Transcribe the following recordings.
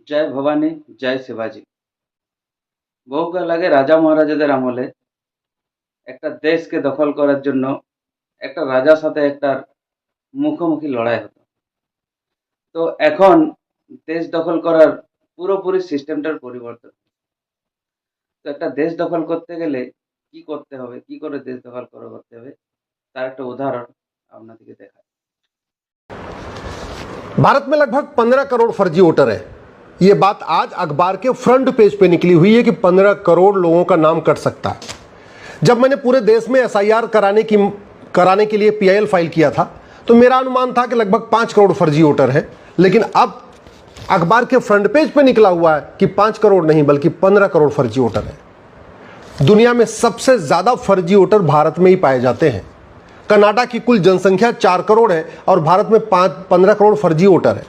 জয় ভবানী, জয় শিবাজি। বহুকাল আগে রাজা মহারাজাদের আমলে একটা দেশকে দখল করার জন্য একটা রাজার সাথে একটা মুখোমুখি লড়াই হতো। তো এখন দেশ দখল করার পুরোপুরি সিস্টেমটার পরিবর্তন। তো একটা দেশ দখল করতে গেলে কি করতে হবে, কি করে দেশ দখল করতে হবে, তার একটা উদাহরণ আপনাদেরকে দেখায়। भारत में लगभग 15 करोड़ फर्जी वोटर है। ये बात आज अखबार के फ्रंट पेज पे निकली हुई है कि 15 करोड़ लोगों का नाम कट सकता है। जब मैंने पूरे देश में एसआईआर कराने के लिए पीआईएल फाइल किया था तो मेरा अनुमान था कि लगभग 5 करोड़ फर्जी वोटर हैं, लेकिन अब अखबार के फ्रंट पेज पे निकला हुआ है कि 5 करोड़ नहीं बल्कि 15 करोड़ फर्जी वोटर है। दुनिया में सबसे ज्यादा फर्जी वोटर भारत में ही पाए जाते हैं। कनाडा की कुल जनसंख्या 4 करोड़ है और भारत में 15 करोड़ फर्जी वोटर है।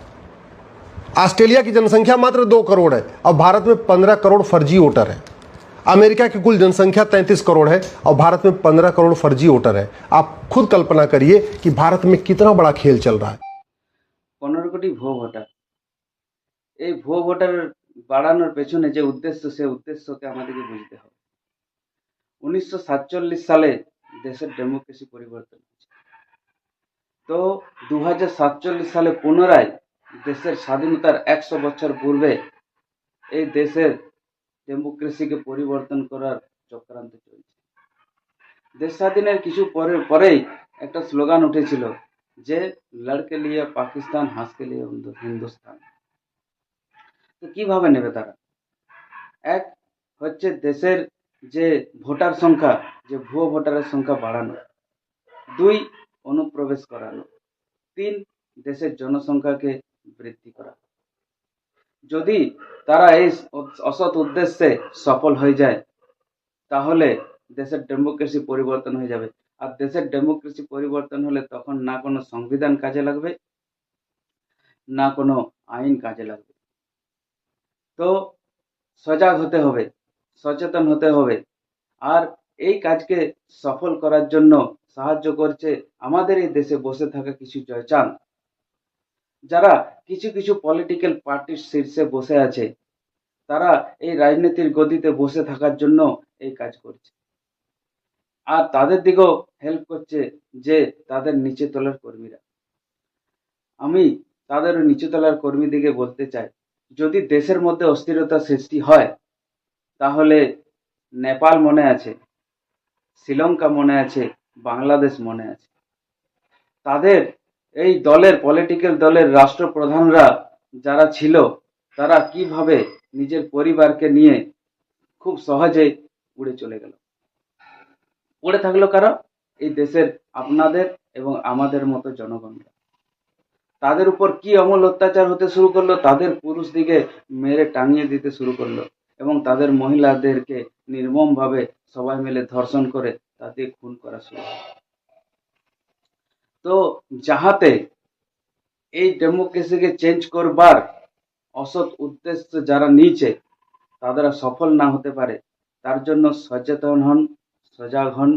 ऑस्ट्रेलिया की जनसंख्या मात्र 2 करोड़ है और भारत में 15 करोड़ फर्जी वोटर है। अमेरिका की कुल जनसंख्या 33 करोड़ है और भारत में 15 करोड़ फर्जी वोटर है। आप खुद कल्पना करिए कि भारत में कितना बड़ा खेल चल रहा है। 15 কোটি ভুয়ো ভোটার। এই ভুয়ো ভোটার বাড়ানোর পেছনে যে উদ্দেশ্য, সে উদ্দেশ্যকে আমাদেরকে বুঝতে হবে। 1947 সালে দেশের ডেমোক্রেসি পরিবর্তন হয়েছে। তো 2047 সালে পুনরায় দেশের স্বাধীনতার 100 বছর পূর্বে এই দেশের ডেমোক্রেসিকে পরিবর্তন করার চক্রান্ত চলছে। দেশ স্বাধীনের কিছু পরেই একটা স্লোগান উঠেছিল যে লড়কে লিয়ে পাকিস্তান, হাসকে লিয়ে হিন্দুস্তান। তো কিভাবে নেবে তারা? এক হচ্ছে দেশের যে ভোটার সংখ্যা, যে ভুয়ো ভোটারের সংখ্যা বাড়ানো। 2 অনুপ্রবেশ করানো। 3 দেশের জনসংখ্যাকে বৃদ্ধি করা। যদি তারা এই অসৎ উদ্দেশ্যে সফল হয়ে যায় তাহলে দেশের ডেমোক্রেসি পরিবর্তন হয়ে যাবে। আর দেশের ডেমোক্রেসি পরিবর্তন হলে তখন না কোনো সংবিধান কাজে লাগবে, না কোনো আইন কাজে লাগবে। তো সজাগ হতে হবে, সচেতন হতে হবে। আর এই কাজকে সফল করার জন্য সাহায্য করছে আমাদের এই দেশে বসে থাকা কিছু জয়চাঁদ, যারা কিছু কিছু পলিটিক্যাল পার্টির শীর্ষে বসে আছে। তারা এই রাজনীতির গদিতে বসে থাকার জন্য এই কাজ করছে। আর তাদের দিকেও হেল্প করছে যে তাদের নিচে তলার কর্মীরা। আমি তাদের নিচু তলার কর্মীদিকে বলতে চাই, যদি দেশের মধ্যে অস্থিরতা সৃষ্টি হয় তাহলে নেপাল মনে আছে, শ্রীলঙ্কা মনে আছে, বাংলাদেশ মনে আছে। তাদের এই দলের পলিটিক্যাল দলের রাষ্ট্রপ্রধানরা যারা ছিল তারা কিভাবে নিজের পরিবারকে নিয়ে খুব সহজেই উড়ে চলে গেল। উড়ে থাকলো কারা? এই দেশের আপনাদের এবং আমাদের মতো জনগণরা। তাদের উপর কি অমল অত্যাচার হতে শুরু করলো, তাদের পুরুষদিকে মেরে টাঙিয়ে দিতে শুরু করলো এবং তাদের মহিলাদেরকে নির্মমভাবে সবাই মিলে ধর্ষণ করে তাদের খুন করা শুরু করলো। তো যাহাতে এই ডেমোক্রেসিকে চেঞ্জ করবার অসৎ উদ্দেশ্য যারা নিয়েছে তারা সফল না হতে পারে, তার জন্য সচেতন হন, সজাগ হন